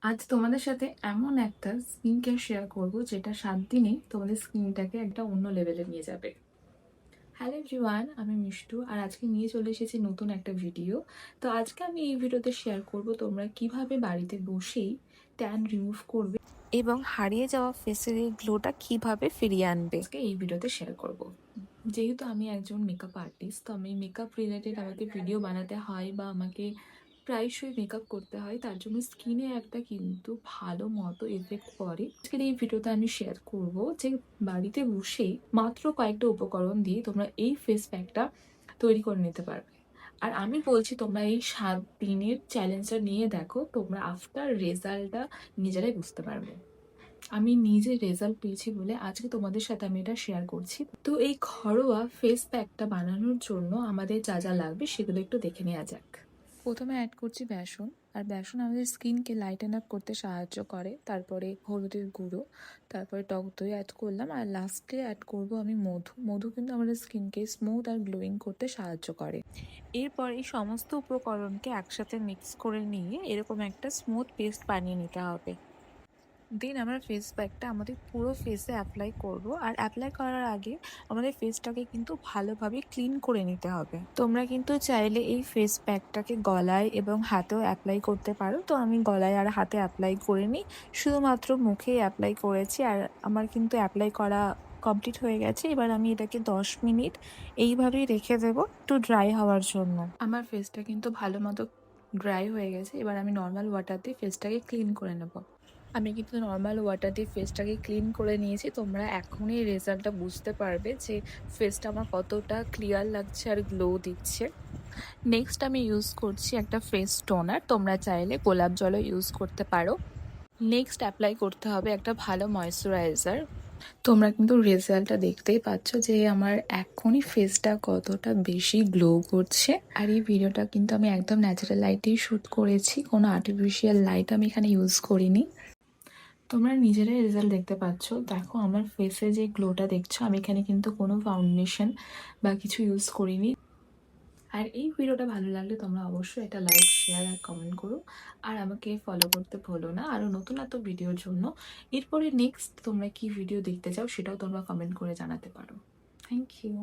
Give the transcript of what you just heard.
আজ তোমাদের সাথে এমন একটা স্কিন কেয়ার শেয়ার করবো যেটা 7 দিনেই তোমাদের স্কিনটাকে একটা অন্য লেভেলে নিয়ে যাবে। হ্যালো এভরিওয়ান, আমি মিষ্টু আর আজকে নিয়ে চলে এসেছি নতুন একটা ভিডিও। তো আজকে আমি এই ভিডিওতে শেয়ার করব তোমরা কিভাবে বাড়িতে বসেই ট্যান রিমুভ করবে এবং হারিয়ে যাওয়া ফেসের এই গ্লোটা কিভাবে ফিরিয়ে আনবে। আজকে এই ভিডিওতে শেয়ার করব। যেহেতু আমি একজন মেকআপ আর্টিস্ট, তো আমি মেকআপ রিলেটেড আমাকে ভিডিও বানাতে হয় বা আমাকে প্রায়শই মেকআপ করতে হয়, তার জন্য স্কিনে একটা কিন্তু ভালো মতো এফেক্ট পড়ে। আজকের এই ভিডিওতে আমি শেয়ার করব যে বাড়িতে বসেই মাত্র কয়েকটা উপকরণ দিয়ে তোমরা এই ফেস প্যাকটা তৈরি করে নিতে পারবে। আর আমি বলছি তোমরা এই 7 দিনের চ্যালেঞ্জটা নিয়ে দেখো, তোমরা আফটার রেজাল্টটা নিজেরাই বুঝতে পারবে। আমি নিজে রেজাল্ট পেয়েছি বলে আজকে তোমাদের সাথে আমি এটা শেয়ার করছি। তো এই ঘরোয়া ফেস প্যাকটা বানানোর জন্য আমাদের যা যা লাগবে সেগুলো একটু দেখে নেওয়া যাক। প্রথমে অ্যাড করছি বেসন। আর বেসন আমাদের স্কিনকে লাইটেন আপ করতে সাহায্য করে। তারপরে হলুদের গুঁড়ো, তারপরে টক দই অ্যাড করলাম, আর লাস্টে অ্যাড করব আমি মধু। মধু কিন্তু আমাদের স্কিনকে স্মুথ আর গ্লোয়িং করতে সাহায্য করে। এরপর এই সমস্ত উপকরণকে একসাথে মিক্স করে নিয়ে এরকম একটা স্মুথ পেস্ট বানিয়ে নিতে হবে। দেন আমরা ফেস প্যাকটা আমাদের পুরো ফেসে অ্যাপ্লাই করব। আর অ্যাপ্লাই করার আগে আমাদের ফেসটাকে কিন্তু ভালোভাবে ক্লিন করে নিতে হবে। তোমরা কিন্তু চাইলে এই ফেস প্যাকটাকে গলায় এবং হাতেও অ্যাপ্লাই করতে পারো। তো আমি গলায় আর হাতে অ্যাপ্লাই করিনি, শুধুমাত্র মুখেই অ্যাপ্লাই করেছি। আর আমার কিন্তু অ্যাপ্লাই করা কমপ্লিট হয়ে গেছে। এবার আমি এটাকে 10 মিনিট এইভাবেই রেখে দেবো একটু ড্রাই হওয়ার জন্য। আমার ফেসটা কিন্তু ভালো মতো ড্রাই হয়ে গেছে। এবার আমি নর্মাল ওয়াটার দিয়ে ফেসটাকে ক্লিন করে নেব। আমি কিন্তু নর্মাল ওয়াটার দিয়ে ফেসটাকে ক্লিন করে নিয়েছি। তোমরা এখনই রেজাল্টটা বুঝতে পারবে যে ফেসটা আমার কতটা ক্লিয়ার লাগছে আর গ্লো দিচ্ছে। নেক্সট আমি ইউজ করছি একটা ফেস টোনার। তোমরা চাইলে গোলাপ জলও ইউজ করতে পারো। নেক্সট অ্যাপ্লাই করতে হবে একটা ভালো ময়শ্চারাইজার। তোমরা কিন্তু রেজাল্টটা দেখতেই পাচ্ছ যে আমার এখনই ফেসটা কতটা বেশি গ্লো করছে। আর এই ভিডিওটা কিন্তু আমি একদম ন্যাচারাল লাইটেই শ্যুট করেছি, কোনো আর্টিফিশিয়াল লাইট আমি এখানে ইউজ করিনি। তোমরা নিজেরাই রেজাল্ট দেখতে পাচ্ছ। দেখো আমার ফেসে যে গ্লোটা দেখছো, আমি এখানে কিন্তু কোনো ফাউন্ডেশন বা কিছু ইউজ করিনি। আর এই ভিডিওটা ভালো লাগলে তোমরা অবশ্যই একটা লাইক, শেয়ার আর কমেন্ট করো। আর আমাকে ফলো করতে ভুলো না আরও নতুন এত ভিডিওর জন্য। এরপরে নেক্সট তোমরা কি ভিডিও দেখতে চাও সেটাও তোমরা কমেন্ট করে জানাতে পারো। Thank you.